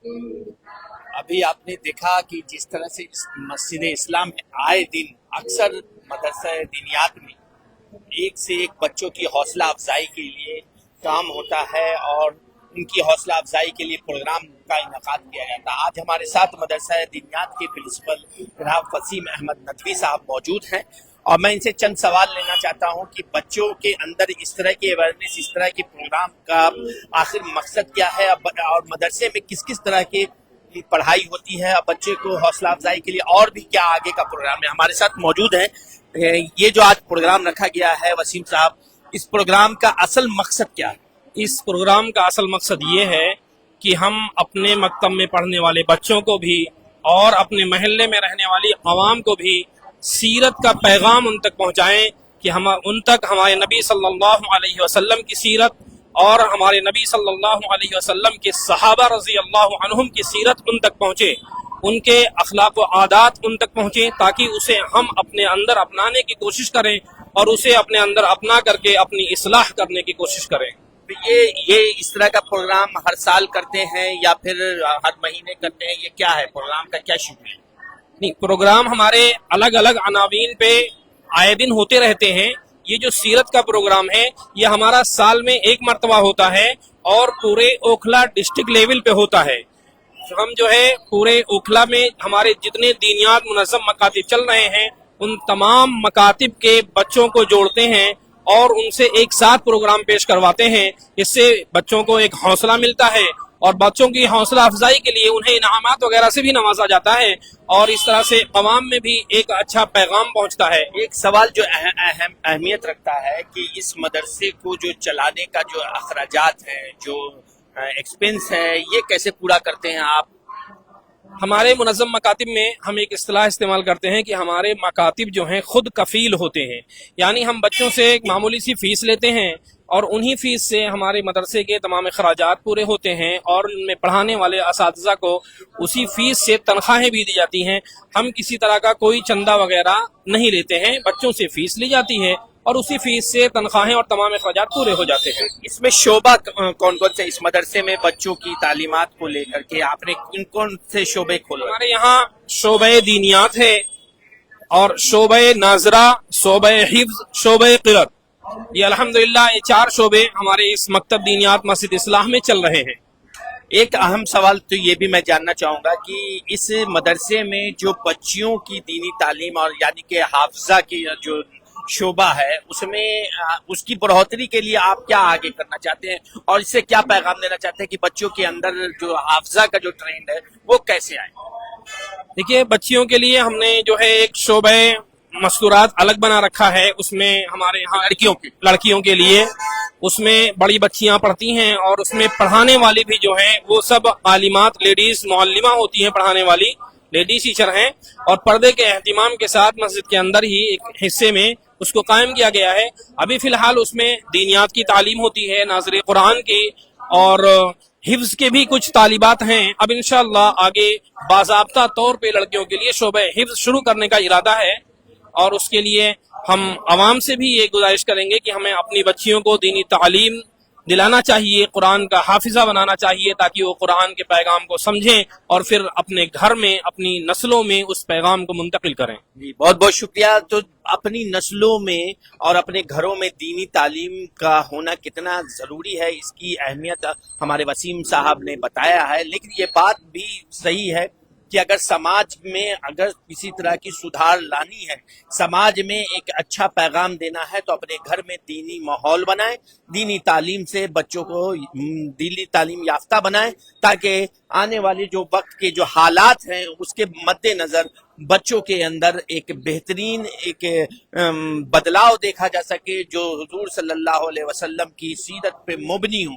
अभी आपने देखा कि जिस तरह से इस मस्जिद इस्लाम में आए दिन अक्सर मदरसा दिनियात में एक से एक बच्चों की हौसला अफजाई के लिए काम होता है और उनकी हौसला अफजाई के लिए प्रोग्राम का इनकाद किया जाता है। आज हमारे साथ मदरसा दिनियात के प्रिंसिपल जनाब वसीम अहमद नदवी साहब मौजूद हैं और मैं इनसे चंद सवाल लेना चाहता हूं कि बच्चों के अंदर इस तरह की अवेयरनेस, इस तरह के प्रोग्राम का आखिर मकसद क्या है और मदरसे में किस किस तरह के पढ़ाई होती है और बच्चे को हौसला अफजाई के लिए और भी क्या आगे का प्रोग्राम है। हमारे साथ मौजूद है ये जो आज प्रोग्राम रखा गया है वसीम साहब, इस प्रोग्राम का असल मकसद क्या है? इस प्रोग्राम का असल मकसद ये है कि हम अपने मकतब में पढ़ने वाले बच्चों को भी और अपने महल्ले में रहने वाली अवाम को भी सीरत का पैगाम उन तक पहुंचाएं कि हम उन तक हमारे नबी सल्लल्लाहु अलैहि वसल्लम की सीरत और हमारे नबी सल्लल्लाहु अलैहि वसल्लम के सहाबा रज़ी अल्लाह अन्हुम की सीरत उन तक पहुंचे, उनके अखलाक व आदात उन तक पहुंचे, ताकि उसे हम अपने अंदर अपनाने की कोशिश करें और उसे अपने अंदर अपना करके अपनी इस्लाह करने की कोशिश करें। ये इस तरह का प्रोग्राम हर साल करते हैं या फिर हर महीने करते हैं? ये क्या है, प्रोग्राम का क्या शुरू है? नहीं, प्रोग्राम हमारे अलग अलग अनावीन पे आए दिन होते रहते हैं। ये जो सीरत का प्रोग्राम है ये हमारा साल में एक मर्तबा होता है और पूरे ओखला डिस्ट्रिक्ट लेवल पे होता है। हम जो है पूरे ओखला में हमारे जितने दीनियात मुनज़्ज़म मकातिब चल रहे हैं उन तमाम मकातिब के बच्चों को जोड़ते हैं और उनसे एक साथ प्रोग्राम पेश करवाते हैं। इससे बच्चों को एक हौसला मिलता है और बच्चों की हौसला अफजाई के लिए उन्हें इनामात वगैरह से भी नवाजा जाता है और इस तरह से अवाम में भी एक अच्छा पैगाम पहुंचता है। एक सवाल जो अहम अहमियत रखता है कि इस मदरसे को जो चलाने का जो अखराजात है, जो एक्सपेंस है, ये कैसे पूरा करते हैं आप? हमारे मुनज़्ज़म मकातिब में हम एक इस्तिलाह इस्तेमाल करते हैं कि हमारे मकातिब जो हैं खुद कफील होते हैं, यानी हम बच्चों से एक मामूली सी फीस लेते हैं और उन्हीं फीस से हमारे मदरसे के तमाम अखराजात पूरे होते हैं और उनमें पढ़ाने वाले असातिज़ा को उसी फीस से तनख्वाहें भी दी जाती हैं। हम किसी तरह का कोई चंदा वगैरह नहीं लेते हैं, बच्चों से फीस ली जाती है और उसी फीस से तनख्वाहें और तमाम अखराजात पूरे हो जाते हैं। इसमें शोबा कौन कौन से, इस मदरसे में बच्चों की तालीमात को लेकर के आपने कौन कौन से शोबे खोले? हमारे यहाँ शोबे दीनियात है और शोबे नाजरा, शोबे हिफ्ज, शोबे क़िरात, ये अल्हम्दुलिल्लाह ये 4 शोबे हमारे इस मकतब दीनियात मस्जिद इस्लाह में चल रहे हैं। एक अहम सवाल तो ये भी मैं जानना चाहूंगा कि इस मदरसे में जो बच्चियों की दीनी तालीम और यानी कि हाफजा की जो शोबा है उसमें उसकी बढ़ोतरी के लिए आप क्या आगे करना चाहते हैं और इससे क्या पैगाम देना चाहते हैं कि बच्चों के अंदर जो हाफजा का जो ट्रेंड है वो कैसे आए? देखिए, बच्चियों के लिए हमने जो है एक शोबे मस्तूरात अलग बना रखा है। उसमें हमारे यहाँ लड़कियों के लिए उसमें बड़ी बच्चियां पढ़ती हैं और उसमें पढ़ाने वाली भी जो है वो सब आलिमात, लेडीज मुअल्लिमा होती हैं, पढ़ाने वाली लेडीज टीचर हैं और पर्दे के एहतिमाम के साथ मस्जिद के अंदर ही एक हिस्से में उसको कायम किया गया है। अभी फिलहाल उसमें दीनियात की तालीम होती है, नाज़िर कुरान की और हिफ्ज के भी कुछ तालिबात हैं। अब इंशाअल्लाह आगे बाज़ाब्ता तौर पे लड़कियों के लिए शोबे हिफ्ज शुरू करने का इरादा है और उसके लिए हम अवाम से भी ये गुजारिश करेंगे कि हमें अपनी बच्चियों को दीनी तालीम दिलाना चाहिए, कुरान का हाफिजा बनाना चाहिए ताकि वो कुरान के पैगाम को समझें और फिर अपने घर में, अपनी नस्लों में उस पैगाम को मुंतकिल करें। जी, बहुत बहुत शुक्रिया। तो अपनी नस्लों में और अपने घरों में दीनी तालीम का होना कितना जरूरी है, इसकी अहमियत हमारे वसीम साहब ने बताया है। लेकिन ये बात भी सही है कि अगर समाज में अगर किसी तरह की सुधार लानी है, समाज में एक अच्छा पैगाम देना है तो अपने घर में दीनी माहौल बनाएं, दीनी तालीम से बच्चों को दीनी तालीम याफ्ता बनाएं ताकि आने वाले जो वक्त के जो हालात हैं उसके मद्देनजर बच्चों के अंदर एक बेहतरीन एक बदलाव देखा जा सके जो हुजूर सल्लल्लाहु अलैहि वसल्लम की सीरत पे मुबनी हो।